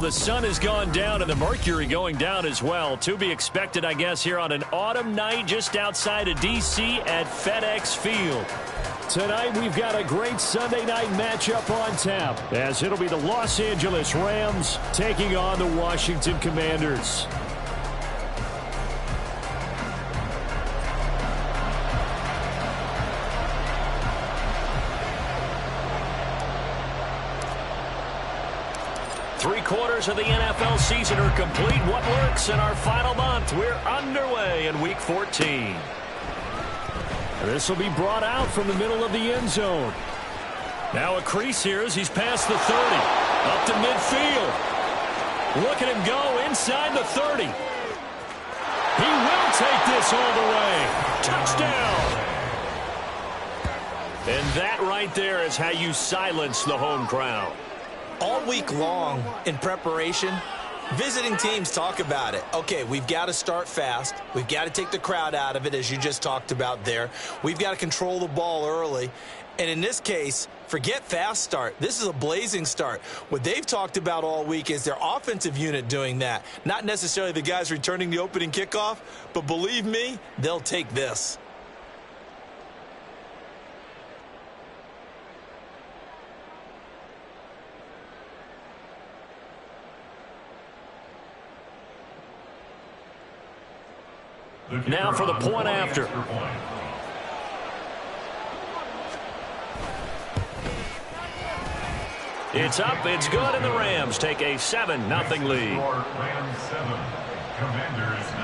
the sun has gone down and the mercury going down as well. To be expected, I guess, here on an autumn night just outside of D.C. at FedEx Field. Tonight, we've got a great Sunday night matchup on tap, as it'll be the Los Angeles Rams taking on the Washington Commanders. Three-quarters of the NFL season are complete. What works in our final month? We're underway in Week 14. This will be brought out from the middle of the end zone. Now a crease here as he's past the 30. Up to midfield. Look at him go inside the 30. He will take this all the way. Touchdown. And that right there is how you silence the home crowd. All week long in preparation, visiting teams talk about it. Okay, we've got to start fast. We've got to take the crowd out of it, as you just talked about there. We've got to control the ball early. And in this case, forget fast start. This is a blazing start. What they've talked about all week is their offensive unit doing that. Not necessarily the guys returning the opening kickoff, but believe me, they'll take this. Now for the point after. It's up, it's good, and the Rams take a 7-0 lead. Rams 7, Commanders 0.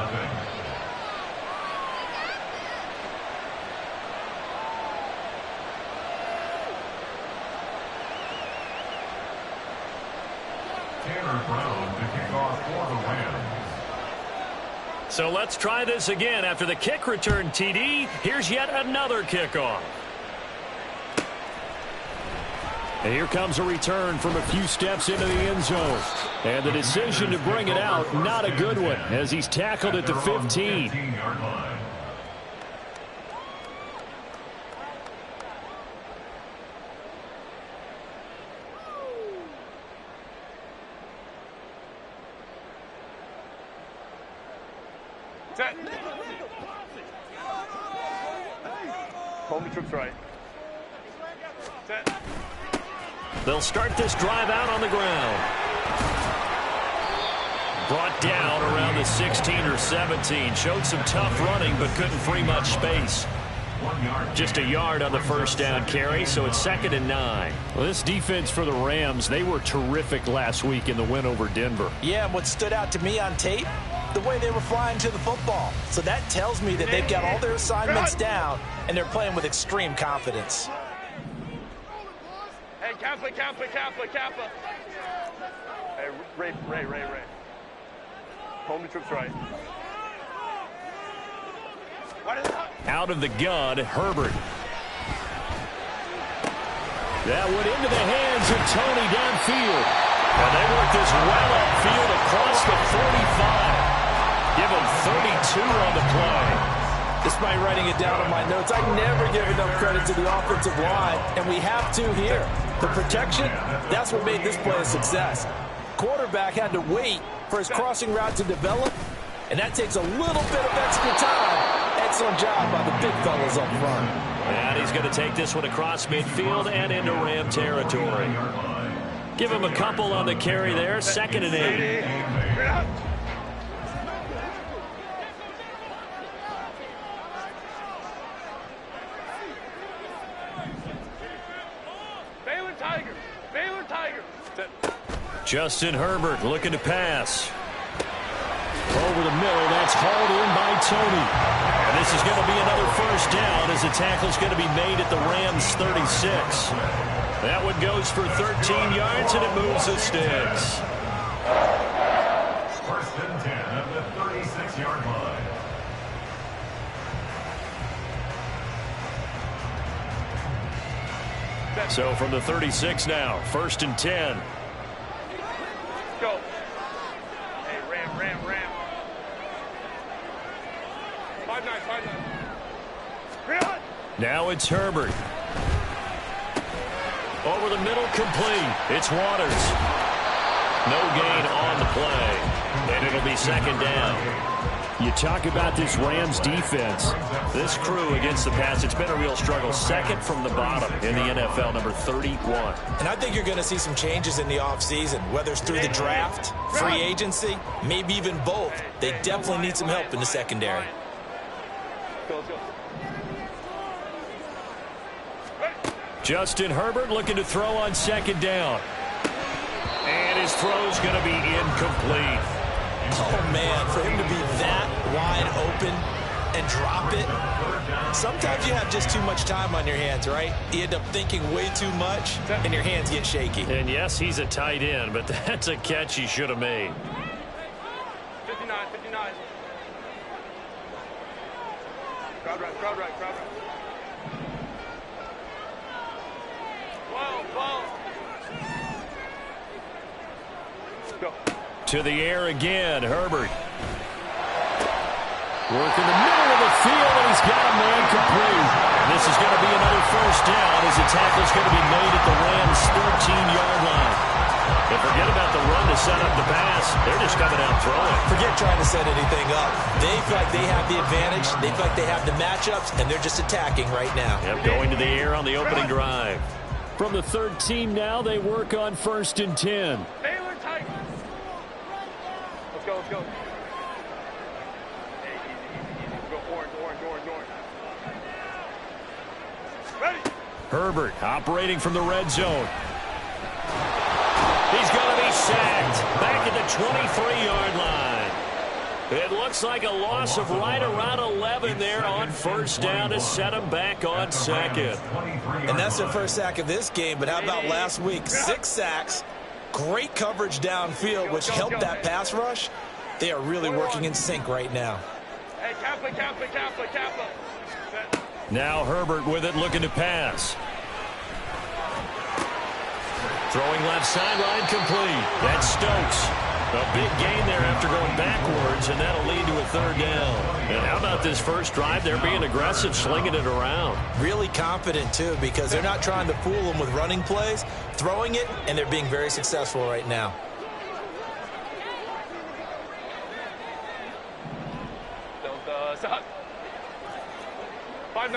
Tanner Brown to kick off for the Rams. So let's try this again. After the kick return TD, here's yet another kickoff. And here comes a return from a few steps into the end zone. And the decision to bring it out, not a good one, as he's tackled at the 15. Hold me trips right. Set. They'll start this drive out on the ground. Brought down around the 16 or 17. Showed some tough running, but couldn't free much space. Just a yard on the first down carry, so it's 2nd and 9. Well, this defense for the Rams, they were terrific last week in the win over Denver. Yeah, and what stood out to me on tape, the way they were flying to the football. So that tells me that they've got all their assignments down, and they're playing with extreme confidence. Hey, Kappa. Hey, Ray. Hold me trips right. Out of the gun, Herbert. That went into the hands of Tony downfield. And they work this well upfield across the 45. Give him 32 on the play. Despite writing it down on my notes, I never give enough credit to the offensive line, and we have to here. The protection, that's what made this play a success. Quarterback had to wait for his crossing route to develop, and that takes a little bit of extra time. Excellent job by the big fellas up front. And he's going to take this one across midfield and into Ram territory. Give him a couple on the carry there. 2nd and 8. Baylor Tiger. Justin Herbert looking to pass. Over the middle, that's hauled in by Tony. And this is going to be another first down as the tackle's going to be made at the Rams 36. That one goes for 13 yards, and it moves the sticks. 1st and 10 at the 36-yard line. So from the 36 now, 1st and 10. Go. Hey, Ram. 5-9. Now it's Herbert. Over the middle, complete. It's Waters. No gain on the play. And it'll be second down. You talk about this Rams defense. This crew against the pass, it's been a real struggle. Second from the bottom in the NFL, number 31. And I think you're going to see some changes in the offseason, whether it's through the draft, free agency, maybe even both. They definitely need some help in the secondary. Let's go. Justin Herbert looking to throw on second down. And his throw's going to be incomplete. Oh, man, for him to be that wide open and drop it, sometimes you have just too much time on your hands, right? You end up thinking way too much, and your hands get shaky. And, yes, he's a tight end, but that's a catch he should have made. 59. Crowd right. Wow. Go. To the air again, Herbert. Work in the middle of the field, and he's got a man complete. This is going to be another first down as the tackle's going to be made at the Rams' 13-yard line. And forget about the run to set up the pass. They're just coming out throwing. Forget trying to set anything up. They feel like they have the advantage. They feel like they have the matchups, and they're just attacking right now. Yep, going to the air on the opening drive. From the 13 now, they work on 1st and 10. Taylor tight. Let's go. Hey, easy. Go orange. Ready. Herbert operating from the red zone. He's going to be sacked back at the 23-yard line. It looks like a loss of right around 11 there on first down to set him back on second. And that's their first sack of this game, but how about last week? 6 sacks, great coverage downfield, which helped that pass rush. They are really working in sync right now. Hey, Kappa. Now Herbert with it, looking to pass. Throwing left sideline, complete. That's Stokes. A big gain there after going backwards, and that'll lead to a third down. And how about this first drive? They're being aggressive, slinging it around. Really confident, too, because they're not trying to fool them with running plays, throwing it, and they're being very successful right now. Don't stop. 5-9.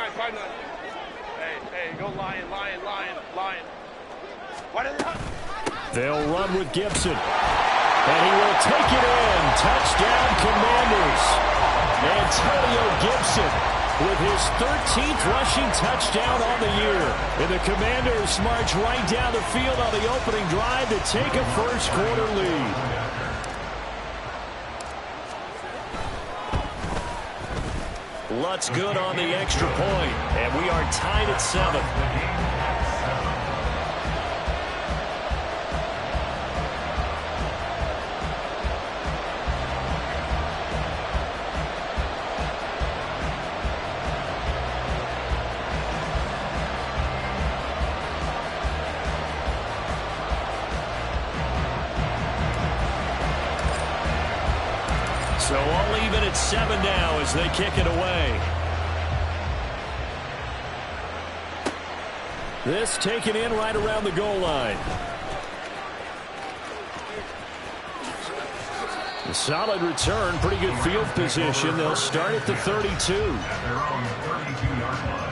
Hey, go Lion. Why did they? They'll run with Gibson. And he will take it in. Touchdown, Commanders. Antonio Gibson with his 13th rushing touchdown on the year. And the Commanders march right down the field on the opening drive to take a first-quarter lead. Lutz good on the extra point, and we are tied at 7. So all even at 7 now as they kick it away. This taken in right around the goal line. A solid return, pretty good field position. They'll start at the 32. At their own 32-yard line.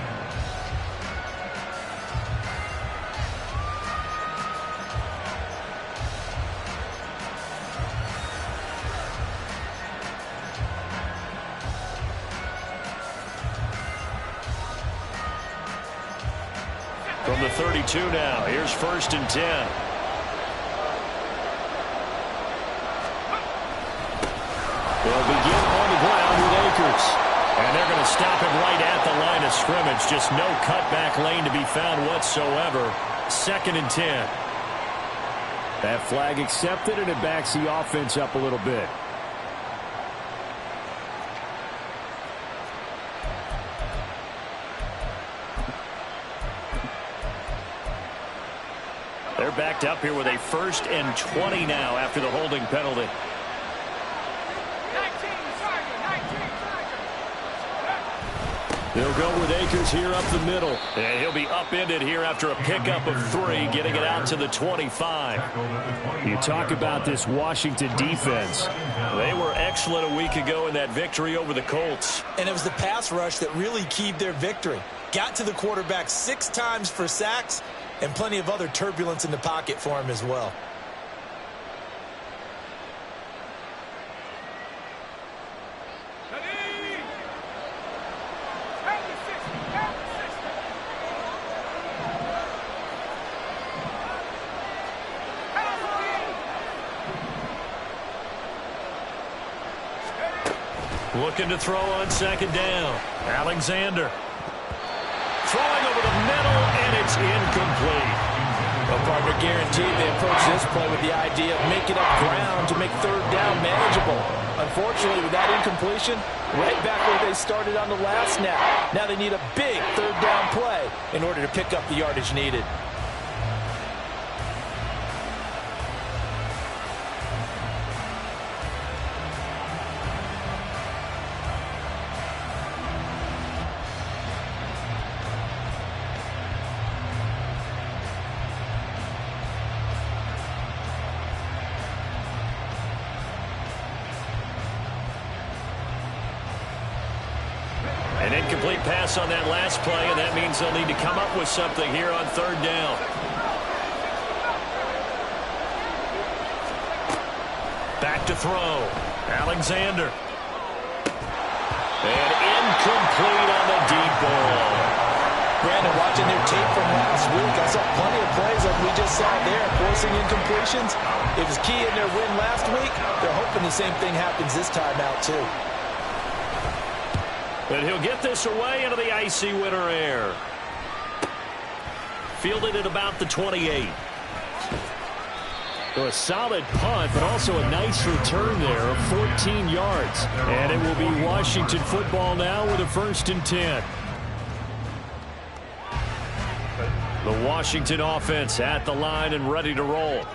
From the 32 now, here's 1st and 10. They'll begin on the ground with Akers. And they're going to stop him right at the line of scrimmage. Just no cutback lane to be found whatsoever. 2nd and 10. That flag accepted, and it backs the offense up a little bit. They're backed up here with a 1st and 20 now after the holding penalty. They'll go with Akers here up the middle. And he'll be upended here after a pickup of 3, getting it out to the 25. You talk about this Washington defense. They were excellent a week ago in that victory over the Colts. And it was the pass rush that really keyed their victory. Got to the quarterback 6 times for sacks and plenty of other turbulence in the pocket for him as well. Looking to throw on second down. Alexander. Throwing over the middle, and it's incomplete. Well, partner, guaranteed they approach this play with the idea of making up ground to make third down manageable. Unfortunately, with that incompletion, right back where they started on the last snap. Now they need a big third down play in order to pick up the yardage needed. An incomplete pass on that last play, and that means they'll need to come up with something here on third down. Back to throw. Alexander. And incomplete on the deep ball. Brandon, watching their tape from last week, I saw plenty of plays like we just saw there, forcing incompletions. It was key in their win last week. They're hoping the same thing happens this time out, too. But he'll get this away into the icy winter air. Fielded at about the 28. So a solid punt, but also a nice return there of 14 yards. And it will be Washington football now with a 1st and 10. The Washington offense at the line and ready to roll.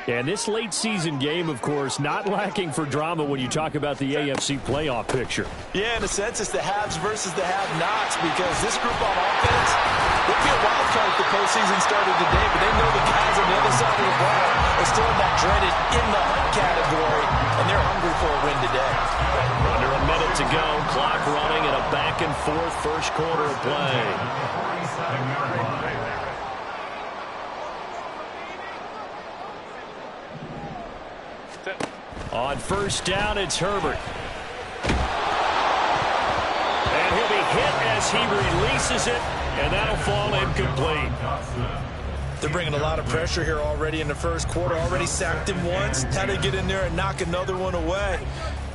And this late season game, of course, not lacking for drama when you talk about the AFC playoff picture. Yeah, in a sense, it's the haves versus the have-nots, because this group on offense, they'll be a wild card if the postseason started today, but they know the guys on the other side of the ball are still in that dreaded in the hunt category, and they're hungry for a win today. Under a minute to go, clock running at a back-and-forth first quarter of play. On first down, it's Herbert. And he'll be hit as he releases it, and that'll fall incomplete. They're bringing a lot of pressure here already in the first quarter. Already sacked him once. Had to get in there and knock another one away.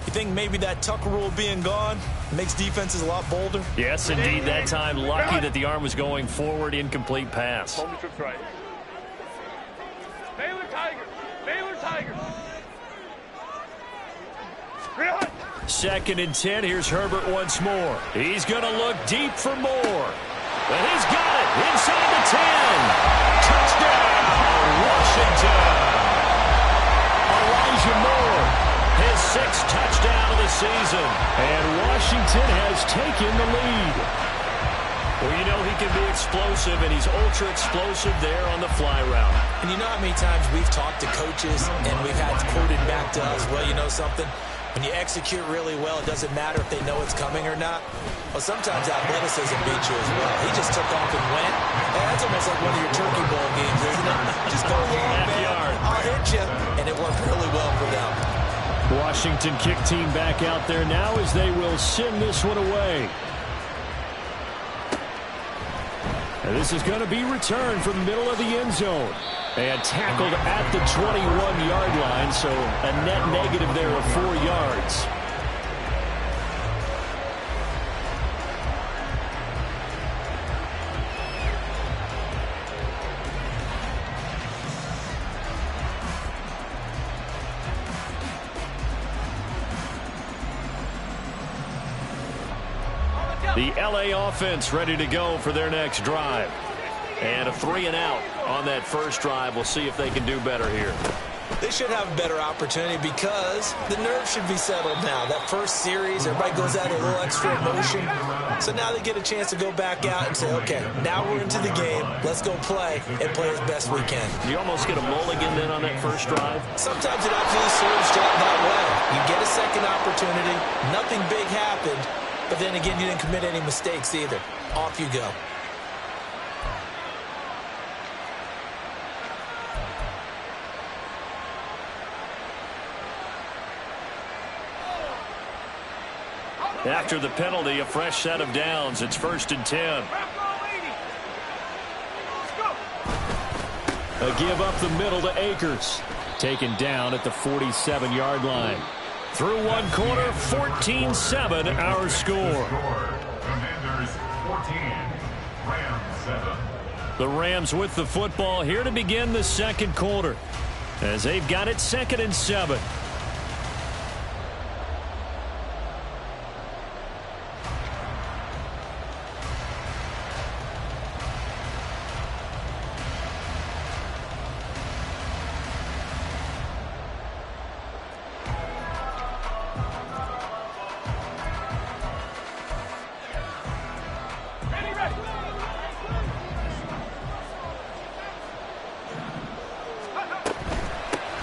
You think maybe that Tucker rule being gone makes defenses a lot bolder? Yes, indeed. That time, lucky that the arm was going forward. Incomplete pass. Hold the trips right. Baylor Tigers. Baylor Tigers. 2nd and 10. Here's Herbert once more. He's going to look deep for more. And he's got it inside the 10. Touchdown, Washington. Elijah Moore, his 6th touchdown of the season. And Washington has taken the lead. Well, you know he can be explosive, and he's ultra-explosive there on the fly route. And you know how many times we've talked to coaches and we've had quoted back to us, well, you know something? When you execute really well, it doesn't matter if they know it's coming or not. Well, sometimes athleticism beats you as well. He just took off and went. And that's almost like one of your Turkey Bowl games, isn't it? Just go along, man. I'll hit you. And it worked really well for them. Washington kick team back out there now as they will send this one away. And this is going to be returned from the middle of the end zone. And tackled at the 21-yard line, so a net negative there of 4 yards. The LA offense ready to go for their next drive. And a 3-and-out on that first drive. We'll see if they can do better here. They they should have a better opportunity because the nerves should be settled now. That first series, everybody goes out a little extra emotion. So now they get a chance to go back out and say, okay, now we're into the game. Let's go play and play as best we can. You almost get a mulligan then on that first drive? Sometimes it absolutely serves that way. You get a second opportunity. Nothing big happened. But then again, you didn't commit any mistakes either. Off you go. After the penalty, a fresh set of downs. It's 1st and 10. A give up the middle to Akers. Taken down at the 47-yard line. Through one quarter, 14-7 our score. Commanders 14, Rams 7. The Rams with the football here to begin the second quarter as they've got it 2nd and 7.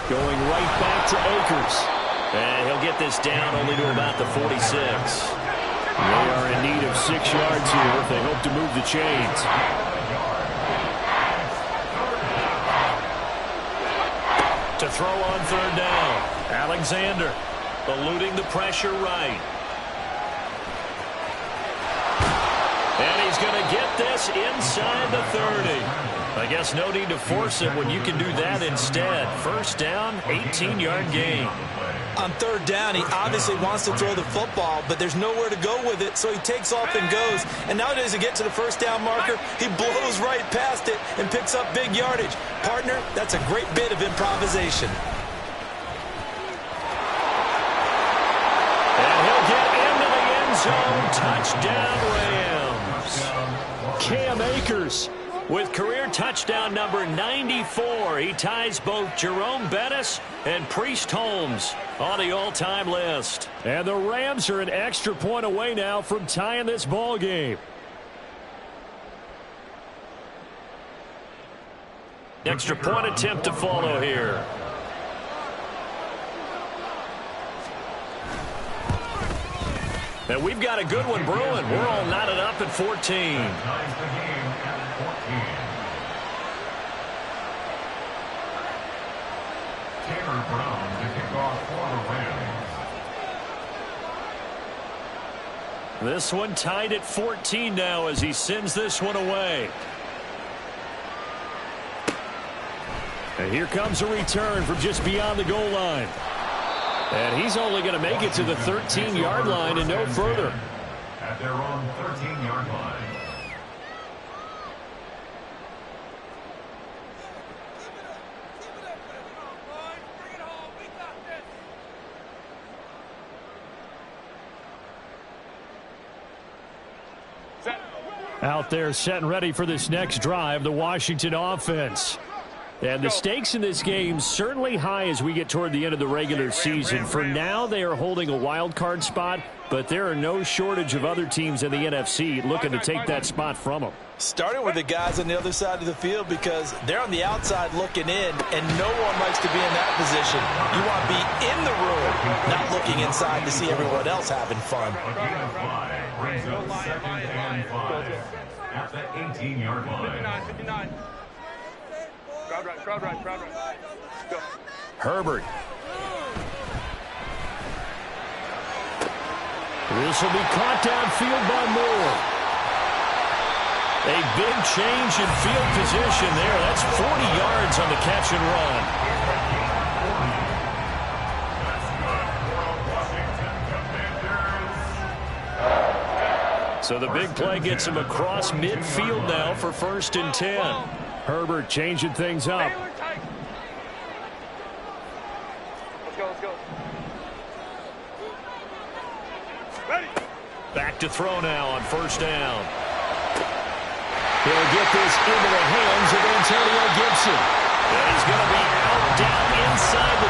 Going right back to Akers. And he'll get this down only to about the 46. They are in need of 6 yards here if they hope to move the chains. To throw on 3rd down. Alexander eluding the pressure right. And he's going to get this inside the 30. I guess no need to force it when you can do that instead. 1st down, 18-yard gain. On 3rd down, he obviously wants to throw the football, but there's nowhere to go with it, so he takes off and goes. And nowadays, to get to the 1st down marker, he blows right past it and picks up big yardage. Partner, that's a great bit of improvisation. And he'll get into the end zone. Touchdown, Rams. Cam Akers with career touchdown number 94. He ties both Jerome Bettis and Priest Holmes on the all-time list. And the Rams are an extra point away now from tying this ball game. Extra point attempt to follow here. And we've got a good one brewing. We're all knotted up at 14. Ties the game at 14. Taylor Brown to kick off for the Rams. This one tied at 14 now as he sends this one away. And here comes a return from just beyond the goal line. And he's only going to make it to the 13-yard line and no further. At their own 13-yard line. Out there set and ready for this next drive, the Washington offense. And the stakes in this game certainly high as we get toward the end of the regular season. For now, they are holding a wild card spot, but there are no shortage of other teams in the NFC looking to take that spot from them. Starting with the guys on the other side of the field because they're on the outside looking in, and no one likes to be in that position. You want to be in the room, not looking inside to see everyone else having fun. A gain of 5 brings up 2nd and 5 at the 18-yard line. 59. Crowd right. Go. Herbert. This will be caught downfield by Moore. A big change in field position there. That's 40 yards on the catch and run. So the big play gets him across midfield now for 1st and 10. Herbert changing things up. Let's go. Ready. Back to throw now on 1st down. He'll get this into the hands of Antonio Gibson. And he's going to be out down inside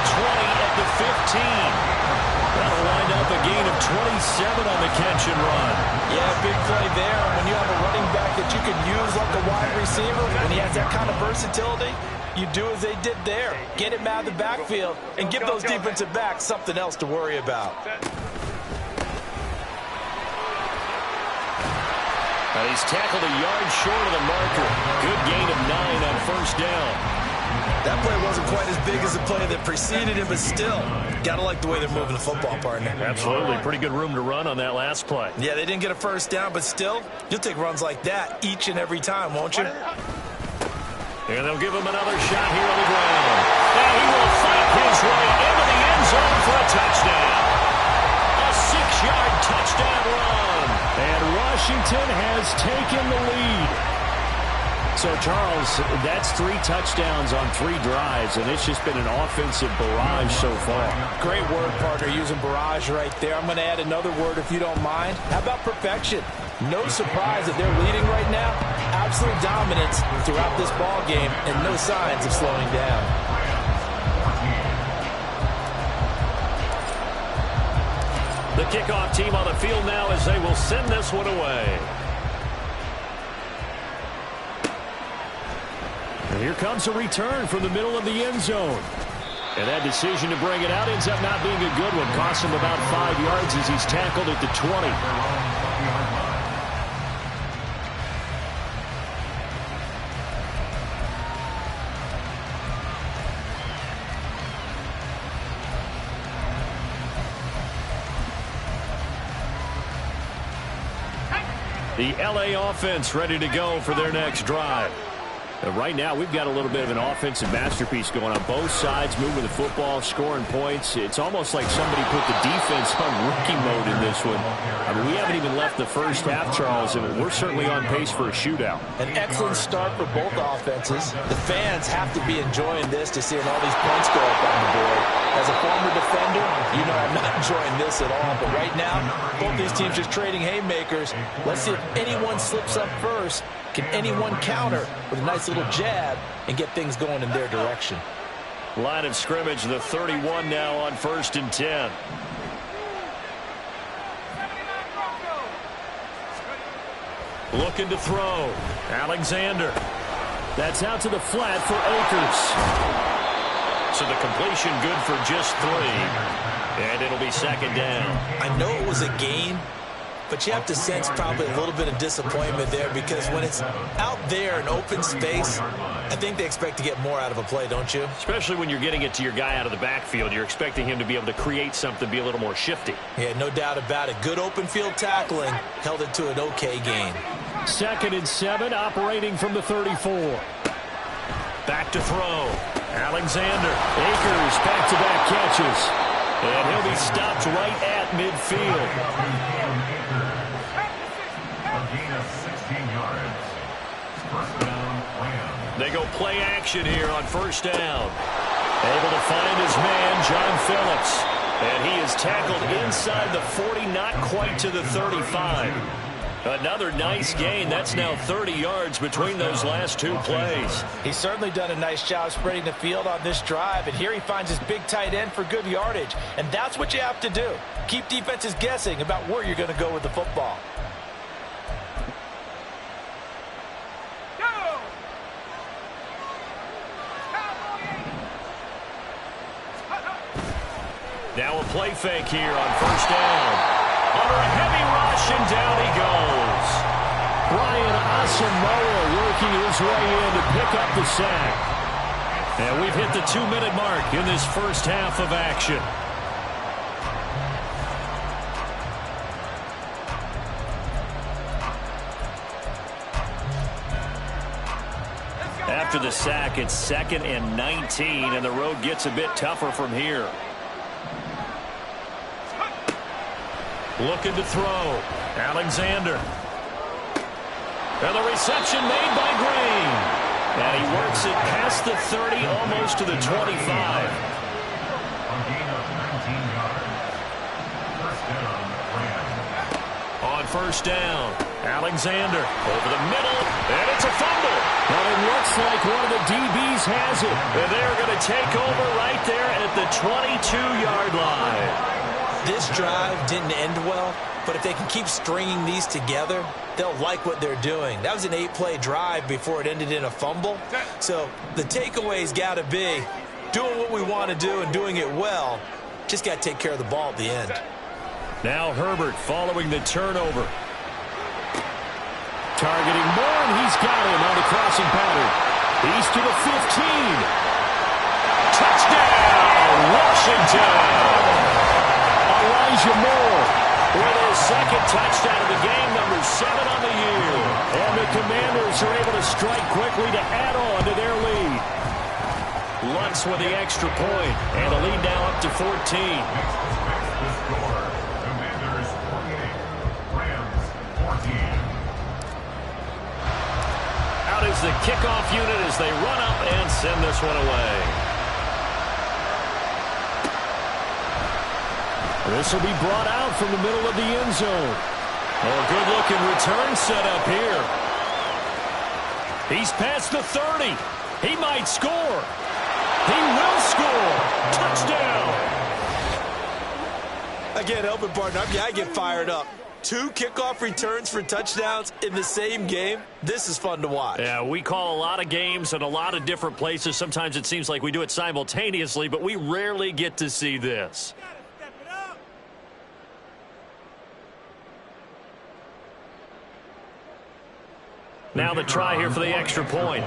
play-action run. Yeah, big play there. When you have a running back that you can use like a wide receiver, when he has that kind of versatility, you do as they did there. Get him out of the backfield and give those defensive backs something else to worry about. And he's tackled a yard short of the marker. Good gain of 9 on first down. That play wasn't quite as big as the play that preceded it, but still, got to like the way they're moving the football, partner. Absolutely. Pretty good room to run on that last play. Yeah, they didn't get a first down, but still, you'll take runs like that each and every time, won't you? And they'll give him another shot here on the ground. And he will fight his way into the end zone for a touchdown. A 6-yard touchdown run. And Washington has taken the lead. So, Charles, that's 3 touchdowns on 3 drives, and it's just been an offensive barrage so far. Great word, partner, using barrage right there. I'm going to add another word if you don't mind. How about perfection? No surprise that they're leading right now. Absolute dominance throughout this ball game, and no signs of slowing down. The kickoff team on the field now as they will send this one away. And here comes a return from the middle of the end zone. And that decision to bring it out ends up not being a good one. Costs him about 5 yards as he's tackled at the 20. The LA offense ready to go for their next drive. Right now, we've got a little bit of an offensive masterpiece going on both sides, moving the football, scoring points. It's almost like somebody put the defense on rookie mode in this one. I mean, we haven't even left the first half, Charles, and we're certainly on pace for a shootout. An excellent start for both offenses. The fans have to be enjoying this to seeing all these points go up on the board. As a former defender, you know I'm not enjoying this at all. But right now, both these teams just trading haymakers. Let's see if anyone slips up first. Can anyone counter with a nice little jab and get things going in their direction? Line of scrimmage, the 31 now on 1st and 10. Looking to throw. Alexander. That's out to the flat for Akers. So the completion good for just 3. And it'll be 2nd down. I know it was a gain, but you have to sense probably a little bit of disappointment there because when it's out there in open space, I think they expect to get more out of a play, don't you? Especially when you're getting it to your guy out of the backfield. You're expecting him to be able to create something, be a little more shifty. Yeah, no doubt about it. Good open field tackling held it to an okay gain. 2nd and 7, operating from the 34. Back to throw. Alexander. Akers, back-to-back catches. And he'll be stopped right at midfield. A gain of 16 yards. First down, Rams. They go play action here on 1st down. Able to find his man, John Phillips. And he is tackled inside the 40, not quite to the 35. Another nice gain. That's now 30 yards between those last 2 plays. He's certainly done a nice job spreading the field on this drive, and here he finds his big tight end for good yardage. And that's what you have to do. Keep defenses guessing about where you're going to go with the football. Now a play fake here on 1st down. Under a heavy rush, and down he goes. Brian Asamoah working his way in to pick up the sack. And we've hit the 2-minute mark in this first half of action. After the sack, it's 2nd and 19, and the road gets a bit tougher from here. Looking to throw. Alexander. And the reception made by Green. And he works it past the 30, almost to the 25. A gain of 19 yards. First down, Rams. On 1st down, Alexander over the middle, and it's a fumble. But it looks like one of the DBs has it. And they're going to take over right there at the 22-yard line. This drive didn't end well, but if they can keep stringing these together, they'll like what they're doing. That was an 8-play drive before it ended in a fumble. So the takeaway's got to be doing what we want to do and doing it well. Just got to take care of the ball at the end. Now Herbert following the turnover. Targeting Moore, and he's got him on the crossing pattern. He's to the 15. Touchdown, Washington! Elijah Moore with his second touchdown of the game, number 7 on the year. And the Commanders are able to strike quickly to add on to their lead. Lutz with the extra point, and the lead now up to 14. The score, Commanders 48, Rams 14. Out is the kickoff unit as they run up and send this one away. This will be brought out from the middle of the end zone. Oh, good-looking return set up here. He's past the 30. He might score. He will score. Touchdown. Again, helping partner, I get fired up. 2 kickoff returns for touchdowns in the same game. This is fun to watch. Yeah, we call a lot of games in a lot of different places. Sometimes it seems like we do it simultaneously, but we rarely get to see this. Now the try here for the extra point.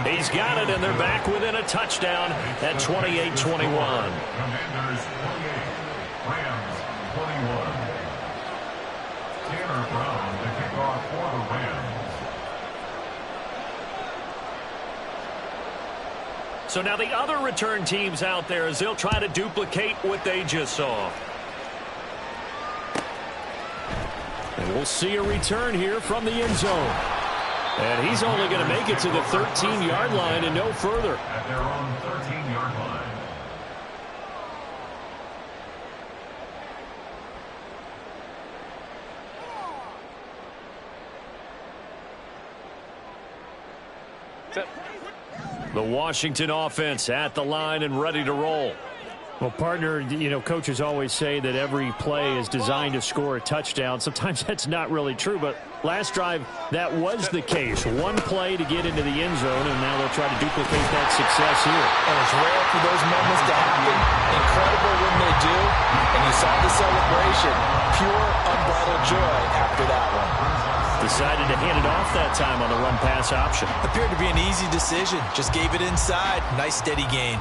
He's got it, and they're back within a touchdown at 28-21. Commanders 28, Rams 21. Tanner Brown to kick off for the Rams. So now the other return teams out there as they'll try to duplicate what they just saw. And we'll see a return here from the end zone. And he's only going to make it to the 13-yard line and no further. At their own 13-yard line. The Washington offense at the line and ready to roll. Well, partner, you know, coaches always say that every play is designed to score a touchdown. Sometimes that's not really true, but last drive, that was the case. One play to get into the end zone, and now they'll try to duplicate that success here. And it's rare for those moments to happen. Incredible when they do. And you saw the celebration. Pure, unbridled joy after that one. Decided to hand it off that time on the run-pass option. Appeared to be an easy decision. Just gave it inside. Nice, steady gain.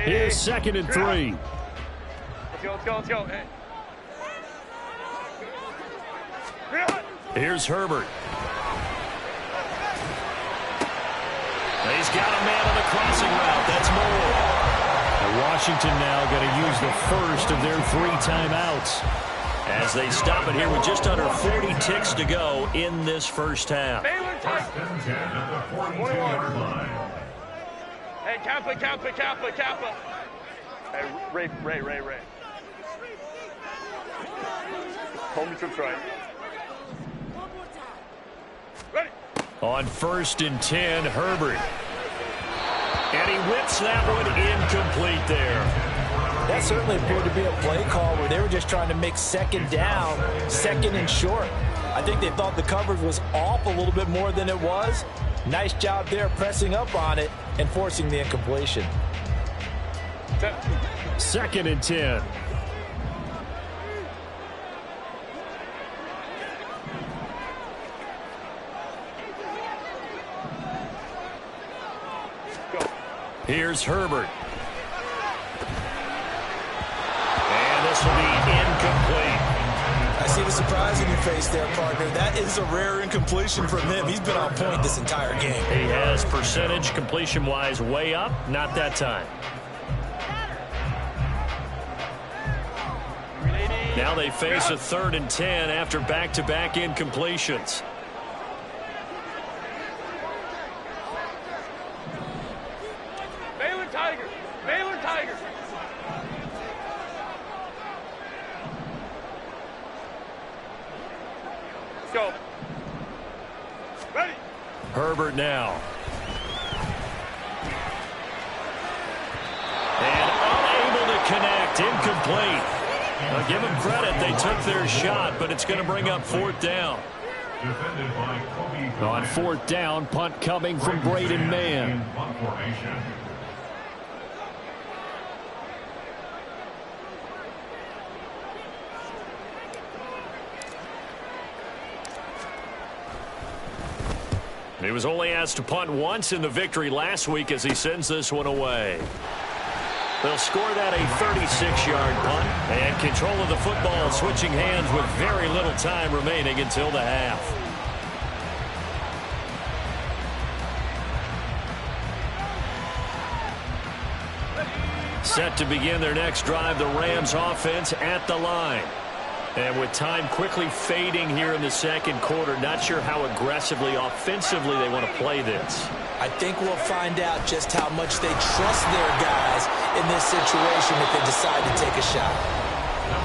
Here's 2nd and 3. Let's go. Hey. Here's Herbert. He's got a man on the crossing route. That's Moore. And Washington now going to use the first of their 3 timeouts. As they stop it here with just under 40 ticks to go in this first half. First and 10 at the 42-yard line. Hey, Kappa. Hey, Ray. Hold me trips right. Ready. On 1st and 10, Herbert. And he whips that one incomplete there. That certainly appeared to be a play call where they were just trying to make 2nd down, 2nd and short. I think they thought the coverage was off a little bit more than it was. Nice job there pressing up on it and forcing the incompletion. 2nd and 10. Here's Herbert. And this will be incomplete. I see the surprise in your face there, partner. That is a rare incompletion from him. He's been on point this entire game. He has percentage completion-wise way up. Not that time. Now they face a 3rd and 10 after back-to-back incompletions. Baylor Tigers. go. Ready. Herbert now. And unable to connect. Incomplete. Now give them credit. They took their shot, but it's going to bring up fourth down. On fourth down, punt coming from Braden Mann. He was only asked to punt once in the victory last week as he sends this one away. They'll score that a 36-yard punt, and control of the football switching hands with very little time remaining until the half. Set to begin their next drive, the Rams offense at the line. And with time quickly fading here in the second quarter, not sure how aggressively, offensively they want to play this. I think we'll find out just how much they trust their guys in this situation if they decide to take a shot.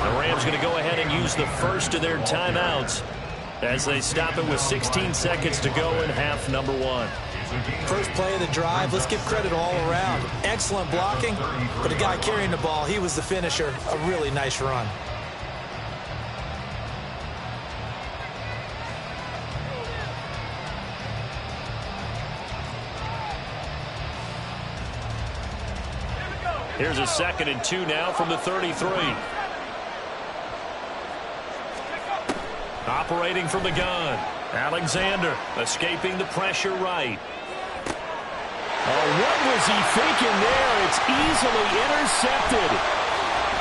The Rams going to go ahead and use the first of their timeouts as they stop it with 16 seconds to go in half number one. First play of the drive, let's give credit all around. Excellent blocking, but the guy carrying the ball, he was the finisher. A really nice run. Here's a 2nd and 2 now from the 33. Operating from the gun. Alexander escaping the pressure right. Oh, what was he thinking there? It's easily intercepted.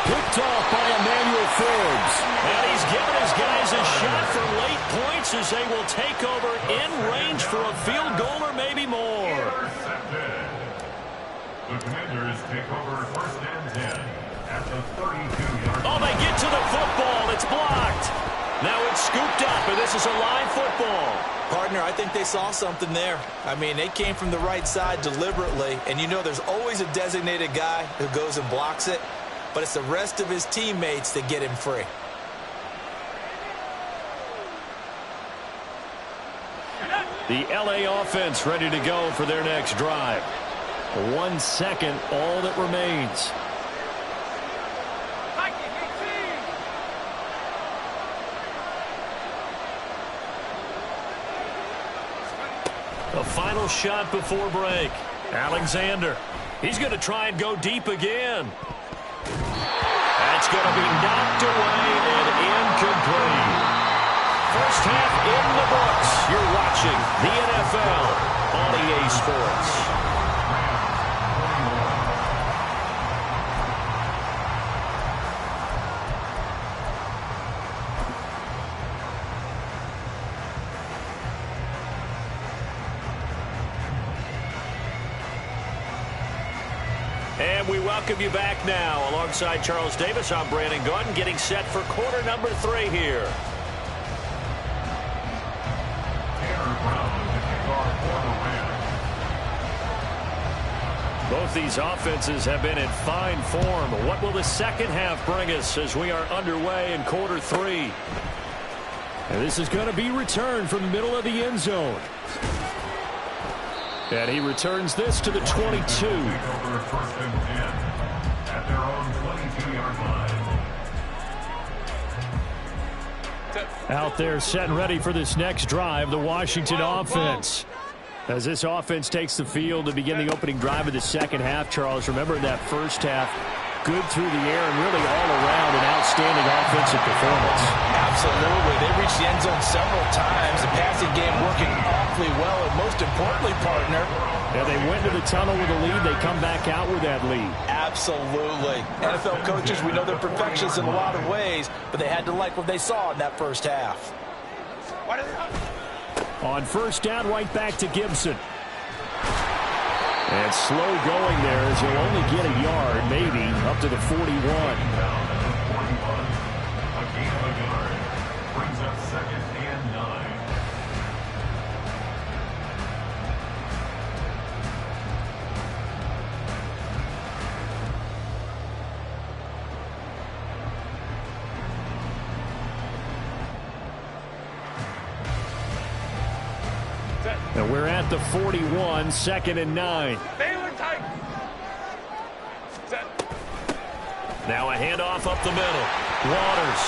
Picked off by Emmanuel Forbes. And he's given his guys a shot for late points as they will take over in range for a field goal or maybe more. The Commanders take over 1st and 10 at the 32-yard line. Oh, they get to the football. It's blocked. Now it's scooped up, and this is a live football. Partner, I think they saw something there. I mean, they came from the right side deliberately, and you know there's always a designated guy who goes and blocks it, but it's the rest of his teammates that get him free. The L.A. offense ready to go for their next drive. 1 second, all that remains. A final shot before break. Alexander. He's going to try and go deep again. That's going to be knocked away and incomplete. First half in the books. You're watching the NFL on EA Sports. And we welcome you back now. Alongside Charles Davis, I'm Brandon Gaudin, getting set for quarter number 3 here. Both these offenses have been in fine form. What will the second half bring us as we are underway in quarter 3? And this is going to be returned from the middle of the end zone. And he returns this to the 22. Out there set and ready for this next drive, the Washington offense. As this offense takes the field to begin the opening drive of the second half, Charles, remember in that first half, good through the air and really all around an outstanding offensive performance. Absolutely. They reached the end zone several times. The passing game working awfully well, and most importantly, partner, yeah, they went to the tunnel with a lead. They come back out with that lead. Absolutely. NFL coaches, we know they're perfectionists in a lot of ways, but they had to like what they saw in that first half. On first down, right back to Gibson. And slow going there as he'll only get a yard, maybe, up to the 41. Brings up 2nd and 9. And we're at the 41, 2nd and 9. Baylor tight. Set. Now a handoff up the middle. Waters.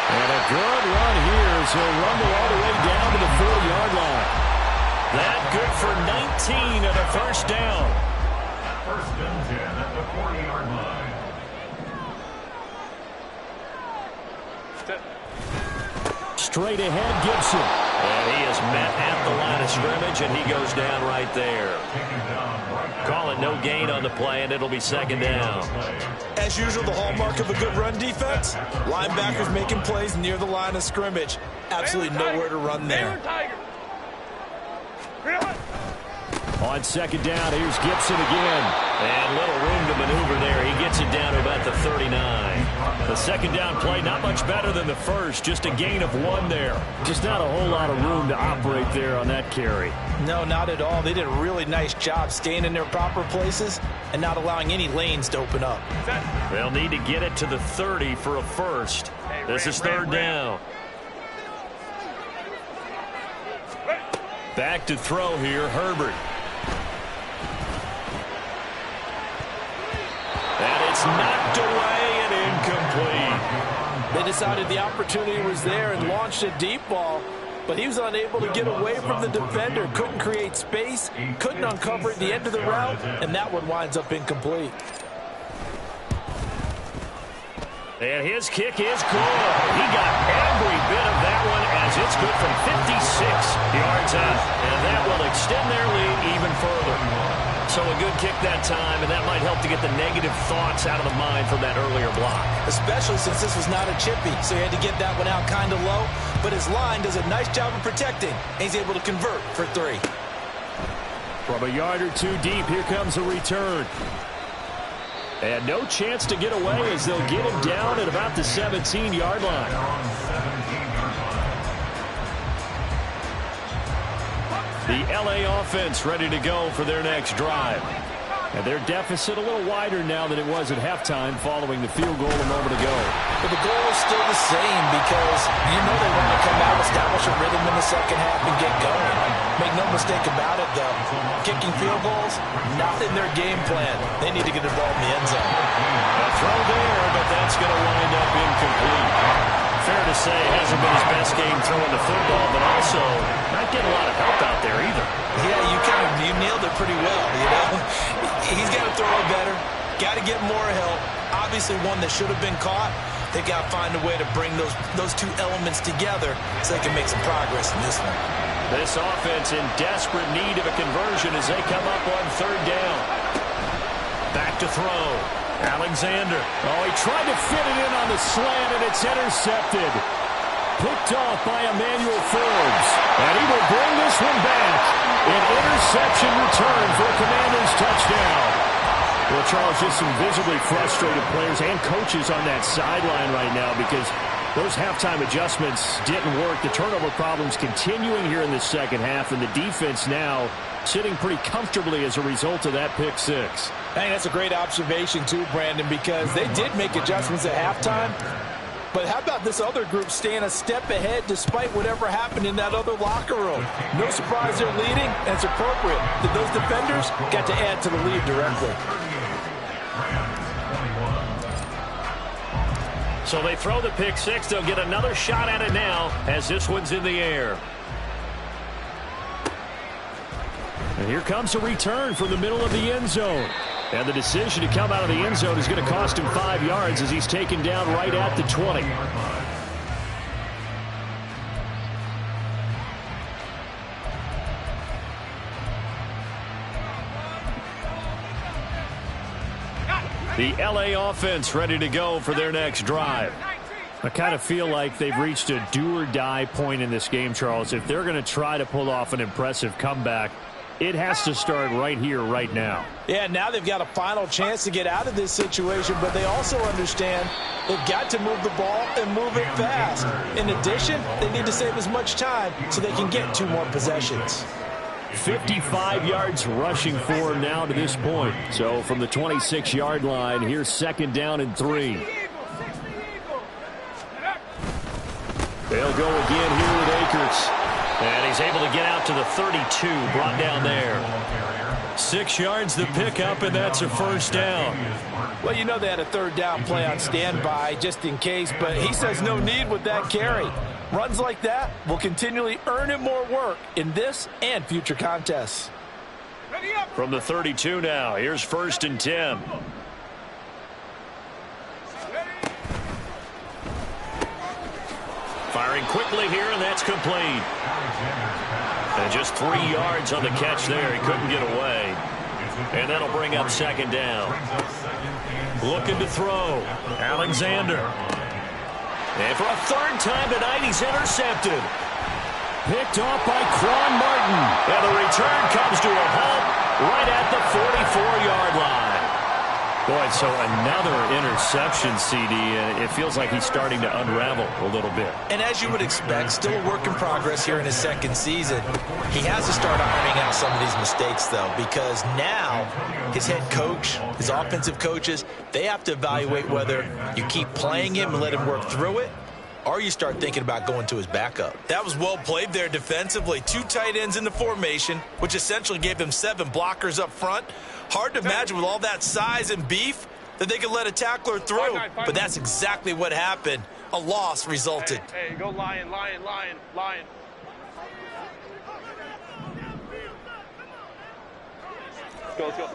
And a good run here as he'll rumble all the way down to the 40-yard line. That good for 19 and a first down. First and 10 at the 40-yard line. Set. Straight ahead, Gibson. And he is met at the line of scrimmage, and he goes down right there. Call it no gain on the play, and it'll be 2nd down. As usual, the hallmark of a good run defense, linebackers making plays near the line of scrimmage. Absolutely nowhere to run there. Baylor Tiger. Really? On 2nd down, here's Gibson again. And little room to maneuver there. He gets it down to about the 39. The 2nd down play, not much better than the first. Just a gain of 1 there. Just not a whole lot of room to operate there on that carry. No, not at all. They did a really nice job staying in their proper places and not allowing any lanes to open up. Set. They'll need to get it to the 30 for a first. This is 3rd down. Back to throw here, Herbert. And it's knocked away and incomplete. They decided the opportunity was there and launched a deep ball, but he was unable to get away from the defender, couldn't create space, couldn't uncover at the end of the route, and that one winds up incomplete. And his kick is good. He got every bit of that one as it's good from 56 yards out. And that will extend their lead even further. So a good kick that time, and that might help to get the negative thoughts out of the mind from that earlier block. Especially since this was not a chippy, so he had to get that one out kind of low. But his line does a nice job of protecting, and he's able to convert for 3. From a yard or 2 deep, here comes a return. And no chance to get away as they'll get him down at about the 17-yard line. The LA offense ready to go for their next drive. And their deficit a little wider now than it was at halftime following the field goal a moment ago. But the goal is still the same because you know they want to come out, establish a rhythm in the second half, and get going. Make no mistake about it, though. Kicking field goals, not in their game plan. They need to get the ball in the end zone. A throw there, but that's going to wind up incomplete. Fair to say, hasn't been his best game throwing the football, but also not getting a lot of help out there either. Yeah, you nailed it pretty well, you know. He's got to throw it better, got to get more help. Obviously one that should have been caught. They got to find a way to bring those 2 elements together so they can make some progress in this one. This offense in desperate need of a conversion as they come up on 3rd down. Back to throw. Alexander. Oh, he tried to fit it in on the slant, and it's intercepted. Picked off by Emmanuel Forbes. And he will bring this one back. An interception return for a Commanders touchdown. Well, Charles, just some visibly frustrated players and coaches on that sideline right now because those halftime adjustments didn't work. The turnover problems continuing here in the second half, and the defense now sitting pretty comfortably as a result of that pick 6. Hey, that's a great observation too, Brandon, because they did make adjustments at halftime. But how about this other group staying a step ahead despite whatever happened in that other locker room? No surprise they're leading, and it's appropriate that those defenders got to add to the lead directly. So they throw the pick 6. They'll get another shot at it now as this one's in the air. And here comes a return from the middle of the end zone. And the decision to come out of the end zone is going to cost him 5 yards as he's taken down right at the 20. The LA offense ready to go for their next drive. I kind of feel like they've reached a do-or-die point in this game, Charles. If they're going to try to pull off an impressive comeback, it has to start right here, right now. Yeah, now they've got a final chance to get out of this situation, but they also understand they've got to move the ball and move it fast. In addition, they need to save as much time so they can get 2 more possessions. 55 yards rushing for him now to this point. So from the 26-yard line, here's 2nd down and 3. They'll go again here with Akers. And he's able to get out to the 32, brought down there. 6 yards the pickup, and that's a first down. Well, you know they had a third down play on standby just in case, but he says no need with that carry. Runs like that will continually earn him more work in this and future contests. From the 32 now, here's 1st and 10. Firing quickly here, and that's complete. And just 3 yards on the catch there. He couldn't get away. And that'll bring up 2nd down. Looking to throw. Alexander. And for a 3rd time tonight, he's intercepted. Picked off by Quan Martin. And the return comes to a halt right at the 44-yard line. Boy, so another interception, CD, and it feels like he's starting to unravel a little bit. And as you would expect, still a work in progress here in his 2nd season. He has to start ironing out some of these mistakes, though, because now his head coach, his offensive coaches, they have to evaluate whether you keep playing him and let him work through it, or you start thinking about going to his backup. That was well played there defensively. 2 tight ends in the formation, which essentially gave them 7 blockers up front. Hard to imagine with all that size and beef that they could let a tackler through. But that's exactly what happened. A loss resulted. Hey, go Lion. Let's go.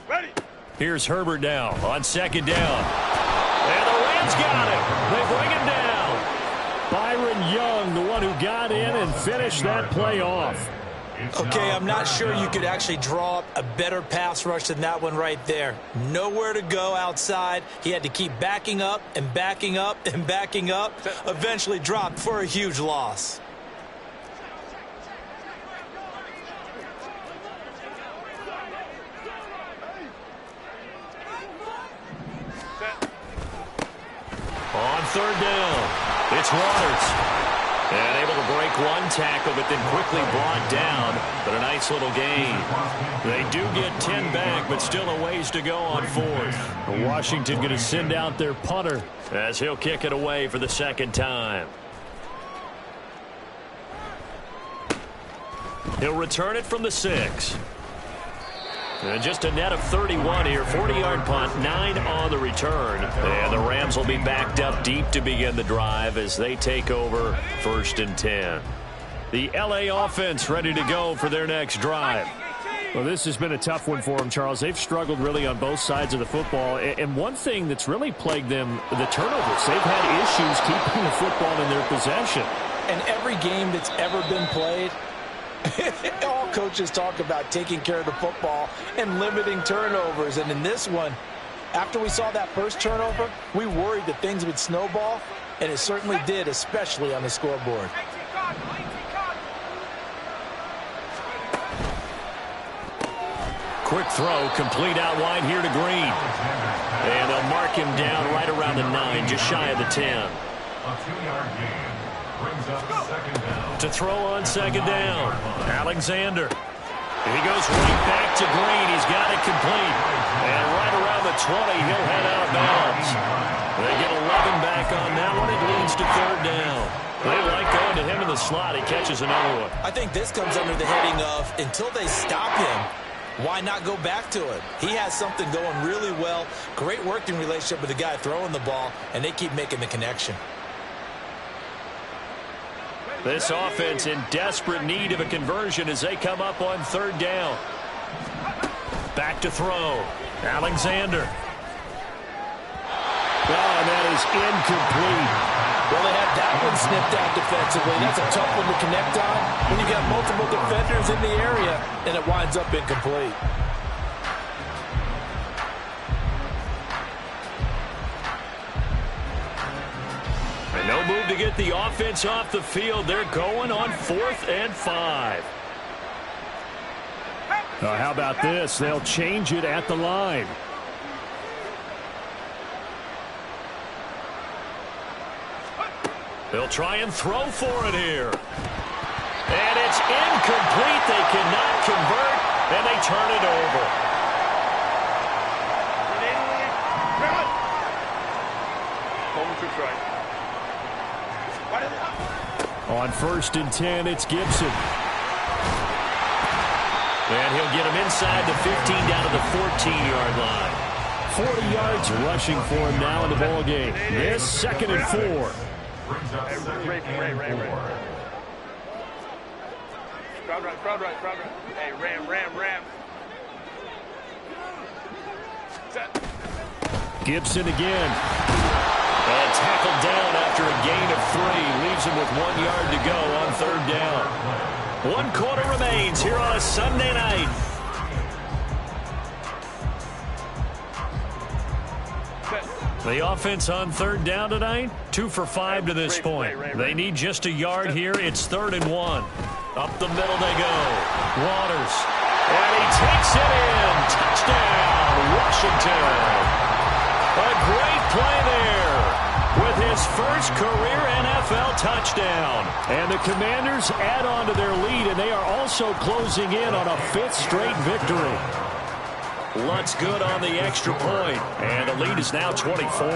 Ready. Here's Herbert now on 2nd down. And the Rams got it. They bring him down. Byron Young, the one who got in and finished that play off. Okay, I'm not sure you could actually draw up a better pass rush than that one right there. Nowhere to go outside. He had to keep backing up and backing up and backing up. Eventually dropped for a huge loss. On 3rd down, it's Waters. And able to break one tackle, but then quickly brought down. But a nice little gain. They do get 10 back, but still a ways to go on 4th. Washington going to send out their punter as he'll kick it away for the 2nd time. He'll return it from the 6. And just a net of 31 here. 40-yard punt, 9 on the return. And the Rams will be backed up deep to begin the drive as they take over 1st and 10. The L.A. offense ready to go for their next drive. Well, this has been a tough one for them, Charles. They've struggled really on both sides of the football. And one thing that's really plagued them, the turnovers. They've had issues keeping the football in their possession. And every game that's ever been played, all coaches talk about taking care of the football and limiting turnovers. And in this one, after we saw that first turnover, we worried that things would snowball, and it certainly did, especially on the scoreboard. Quick throw, complete out wide here to Green. And they'll mark him down right around the 9, just shy of the 10. A 2-yard gain brings up 2nd down. To throw on 2nd down, Alexander. He goes right back to Green. He's got it complete. And right around the 20, he'll head out of bounds. They get 11 back on that one. It leads to 3rd down. They like going to him in the slot. He catches another one. I think this comes under the heading of, until they stop him, why not go back to it? He has something going really well. Great working relationship with the guy throwing the ball, and they keep making the connection. This offense in desperate need of a conversion as they come up on 3rd down. Back to throw. Alexander. Oh, and that is incomplete. Well, they had that one snipped out defensively. That's a tough one to connect on when you got multiple defenders in the area, and it winds up incomplete. And no move to get the offense off the field. They're going on 4th and 5. How about this? They'll change it at the line. They'll try and throw for it here. And it's incomplete. They cannot convert, and they turn it over. On 1st and 10, it's Gibson. And he'll get him inside the 15 down to the 14-yard line. 40 yards rushing for him now in the ball game. This 2nd and 4. Brings up 2nd and 4. Crowd right. Hey, ram. Set. Gibson again. And tackled down after a gain of 3. Leaves him with 1 yard to go on 3rd down. 1 quarter remains here on a Sunday night. The offense on 3rd down tonight, 2 for 5 to this point. They need just a yard here. It's 3rd and 1. Up the middle they go. Waters. And he takes it in. Touchdown, Washington. A great play there with his first career NFL touchdown. And the Commanders add on to their lead, and they are also closing in on a 5th straight victory. Lutz good on the extra point, and the lead is now 24.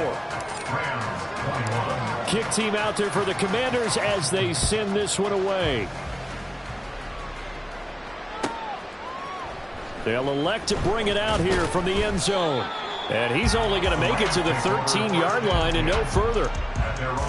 Kick team out there for the Commanders as they send this one away. They'll elect to bring it out here from the end zone. And he's only going to make it to the 13-yard line and no further.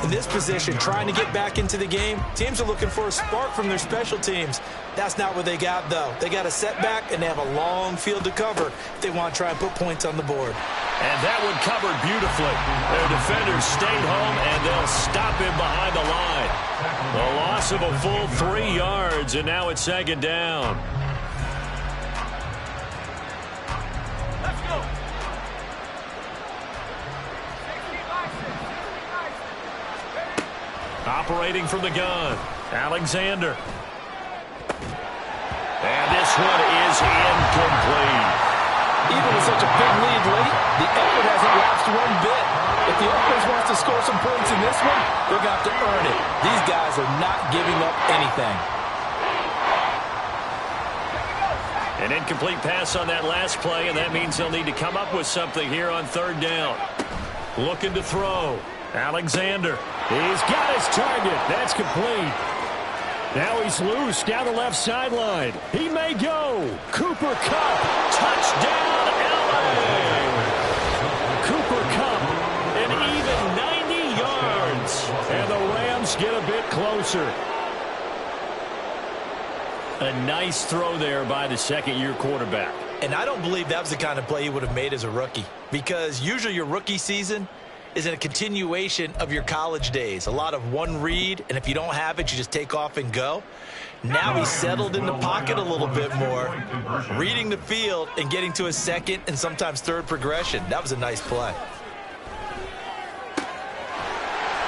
In this position, trying to get back into the game, teams are looking for a spark from their special teams. That's not what they got, though. They got a setback, and they have a long field to cover if they want to try and put points on the board. And that one covered beautifully. Their defenders stayed home, and they'll stop him behind the line. The loss of a full 3 yards, and now it's 2nd down. Let's go. Operating from the gun, Alexander. And this one is incomplete. Even with such a big lead late, the effort hasn't lapsed one bit. If the offense wants to score some points in this one, they're going to have to earn it. These guys are not giving up anything. An incomplete pass on that last play, and that means they'll need to come up with something here on 3rd down. Looking to throw. Alexander. He's got his target. That's complete. Now he's loose down the left sideline. He may go. Cooper Kupp. Touchdown, LA. Cooper Kupp. An even 90 yards. And the Rams get a bit closer. A nice throw there by the 2nd-year quarterback. And I don't believe that was the kind of play he would have made as a rookie. Because usually your rookie season is in a continuation of your college days. A lot of one read, and if you don't have it, you just take off and go. Now he's settled in the pocket a little bit more, reading the field and getting to his 2nd and sometimes 3rd progression. That was a nice play.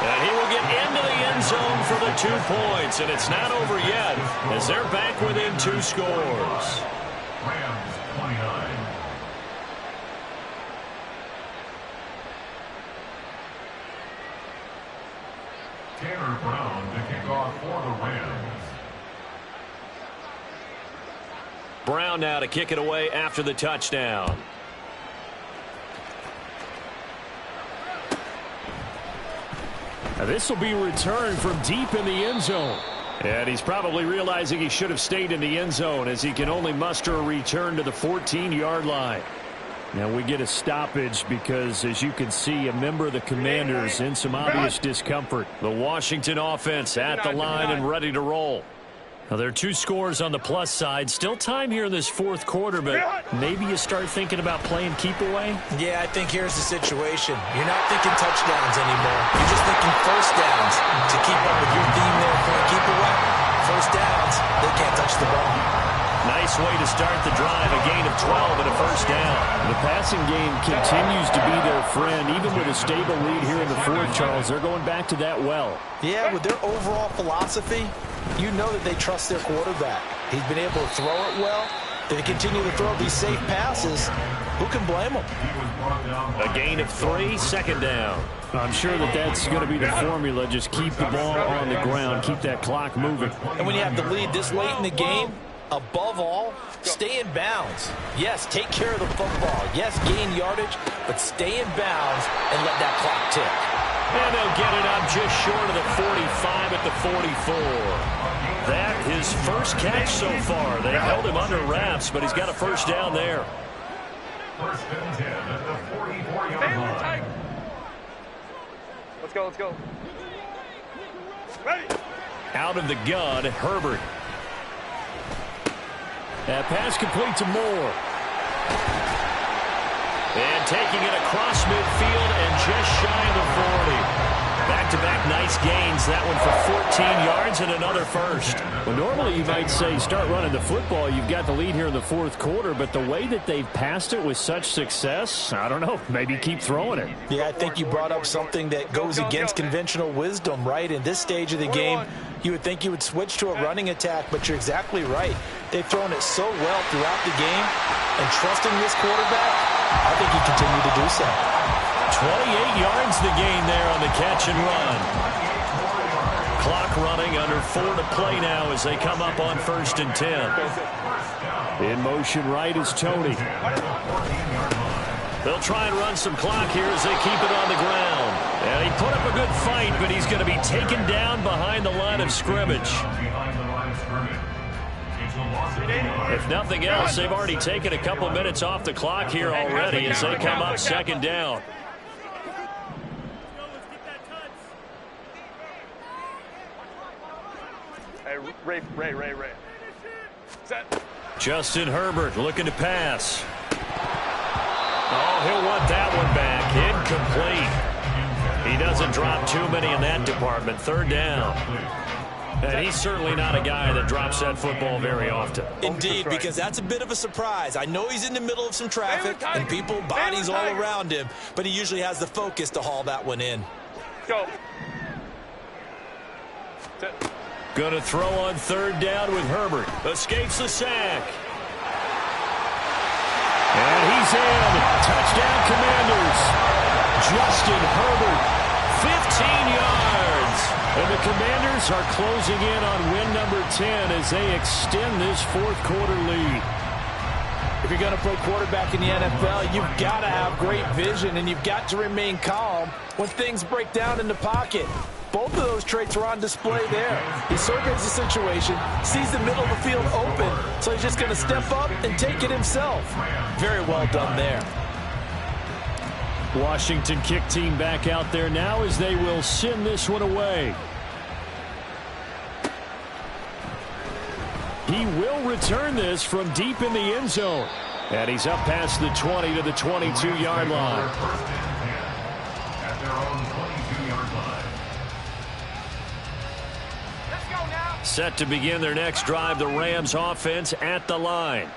And he will get into the end zone for the 2 points, and it's not over yet as they're back within 2 scores. Rams 29. Tanner Brown to kick off for the Rams. Brown now to kick it away after the touchdown. Now this will be returned from deep in the end zone. And he's probably realizing he should have stayed in the end zone as he can only muster a return to the 14-yard line. Now we get a stoppage because, as you can see, a member of the Commanders in some obvious discomfort. The Washington offense at the line and ready to roll. Now there are 2 scores on the plus side. Still time here in this 4th quarter, but maybe you start thinking about playing keep away. Yeah, I think here's the situation. You're not thinking touchdowns anymore. You're just thinking first downs to keep up with your theme there for a keep away. First downs, they can't touch the ball. Nice way to start the drive, a gain of 12 and a first down. The passing game continues to be their friend. Even with a stable lead here in the 4th, Charles, they're going back to that well. Yeah, with their overall philosophy, you know that they trust their quarterback. He's been able to throw it well. If they continue to throw these safe passes, who can blame them? A gain of 3, 2nd down. I'm sure that that's going to be the formula. Just keep the ball on the ground. Keep that clock moving. And when you have the lead this late in the game, above all, stay in bounds. Yes, take care of the football. Yes, gain yardage, but stay in bounds and let that clock tick. And they'll get it up just short of the 45 at the 44. That his first catch so far. They held him under wraps, but he's got a first down there. First and 10 at the 44-yard line. Let's go, let's go. Ready. Out of the gun, Herbert. That pass complete to Moore. And taking it across midfield and just shy of the 40. Back-to-back nice gains. That one for 14 yards and another first. Well, normally you might say start running the football. You've got the lead here in the fourth quarter, but the way that they've passed it with such success, I don't know, maybe keep throwing it. Yeah, I think you brought up something that goes against conventional wisdom, right? In this stage of the game, you would think you would switch to a running attack, but you're exactly right. They've thrown it so well throughout the game, and trusting this quarterback, I think he continued to do so. 28 yards the gain there on the catch and run. Clock running, under 4 to play now as they come up on 1st and 10. In motion right is Tony. They'll try and run some clock here as they keep it on the ground. And he put up a good fight, but he's going to be taken down behind the line of scrimmage. If nothing else, they've already taken a couple minutes off the clock here already as they come up 2nd down. Hey, Ray. Set. Justin Herbert looking to pass. Oh, he'll want that one back. Incomplete. He doesn't drop too many in that department. 3rd down. And he's certainly not a guy that drops that football very often. Indeed, because that's a bit of a surprise. I know he's in the middle of some traffic and people, bodies all around him, but he usually has the focus to haul that one in. Go. Going to throw on 3rd down with Herbert. Escapes the sack. And he's in. Touchdown, Commanders. Justin Herbert, 15 yards. And the Commanders are closing in on win number 10 as they extend this 4th quarter lead. If you're going to play quarterback in the NFL, you've got to have great vision, and you've got to remain calm when things break down in the pocket. Both of those traits are on display there. He surveys the situation, sees the middle of the field open, so he's just going to step up and take it himself. Very well done there. Washington kick team back out there now as they will send this one away. He will return this from deep in the end zone. And he's up past the 20 to the 22-yard line. At their own 22-yard line. Set to begin their next drive, the Rams offense at the line.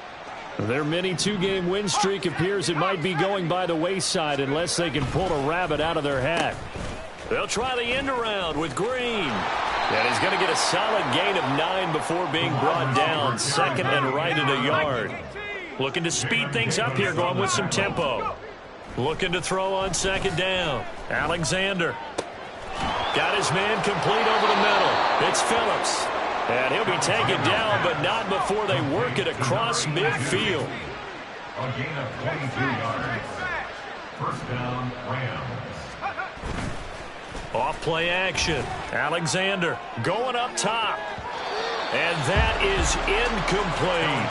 Their mini 2-game win streak appears it might be going by the wayside unless they can pull a rabbit out of their hat. They'll try the end around with Green. And he's going to get a solid gain of 9 before being brought down. 2nd and right at a yard. Looking to speed things up here, going with some tempo. Looking to throw on 2nd down. Alexander. Got his man complete over the middle. It's Phillips. And he'll be taken down, but not before they work it across midfield. A gain of 22 yards. First down, Rams. Off play action. Alexander going up top. And that is incomplete.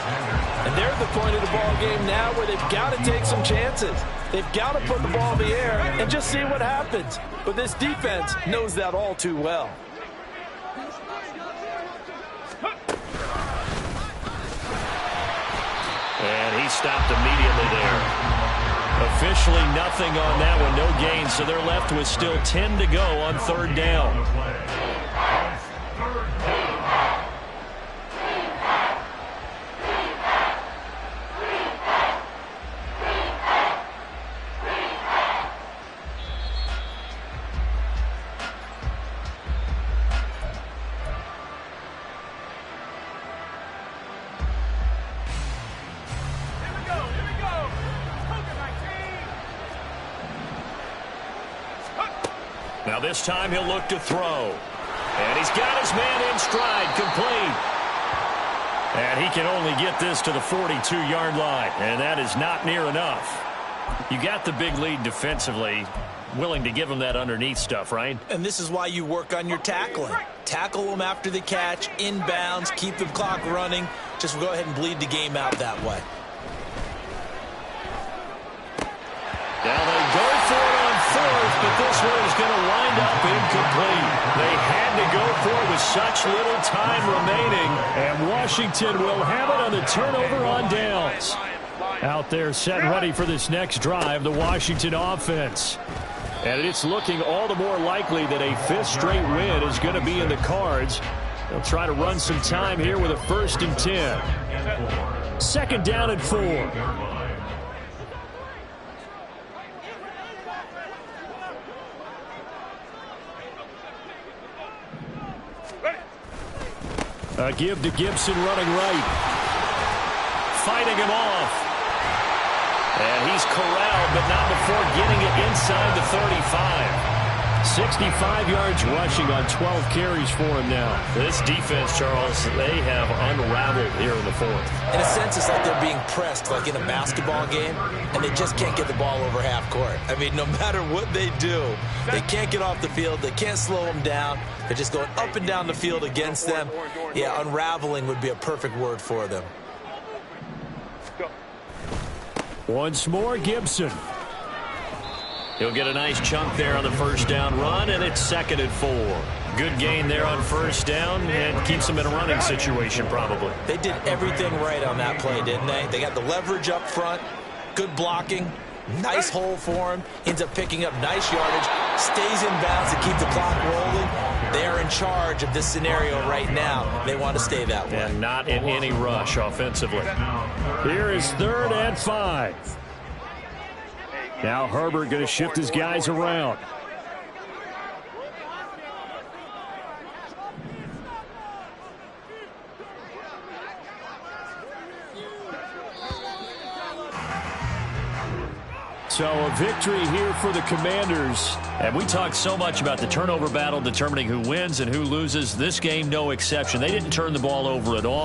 And they're at the point of the ball game now where they've got to take some chances. They've got to put the ball in the air and just see what happens. But this defense knows that all too well. And he stopped immediately there. Officially nothing on that one, no gain, so they're left with still 10 to go on 3rd down. Now this time he'll look to throw. And he's got his man in stride, complete. And he can only get this to the 42-yard line. And that is not near enough. You got the big lead defensively. willing to give them that underneath stuff, right? And this is why you work on your tackling. Tackle them after the catch, inbounds, keep the clock running. Just go ahead and bleed the game out that way. Now they go for it on fourth, but this one is going to wind up incomplete. They had to go for it with such little time remaining, and Washington will have it on the turnover on downs. Out there set and ready for this next drive, the Washington offense. And it's looking all the more likely that a fifth straight win is going to be in the cards. They'll try to run some time here with a 1st and 10. Second down and 4. A give to Gibson running right. Fighting him off. And he's corralled, but not before getting it inside the 35. 65 yards rushing on 12 carries for him now. This defense, Charles, they have unraveled here in the fourth. In a sense, it's like they're being pressed like in a basketball game, and they just can't get the ball over half court. I mean, no matter what they do, they can't get off the field. They can't slow them down. They're just going up and down the field against them. Yeah, unraveling would be a perfect word for them. Once more, Gibson. He'll get a nice chunk there on the first down run, and it's 2nd and 4. Good gain there on first down, and keeps them in a running situation probably. They did everything right on that play, didn't they? They got the leverage up front, good blocking, nice hole for him, ends up picking up nice yardage, stays in bounds to keep the clock rolling. They're in charge of this scenario right now. They want to stay that way. And not in any rush offensively. Here is 3rd and 5. Now Herbert going to shift his guys around. So a victory here for the Commanders. And we talked so much about the turnover battle determining who wins and who loses. This game, no exception. They didn't turn the ball over at all.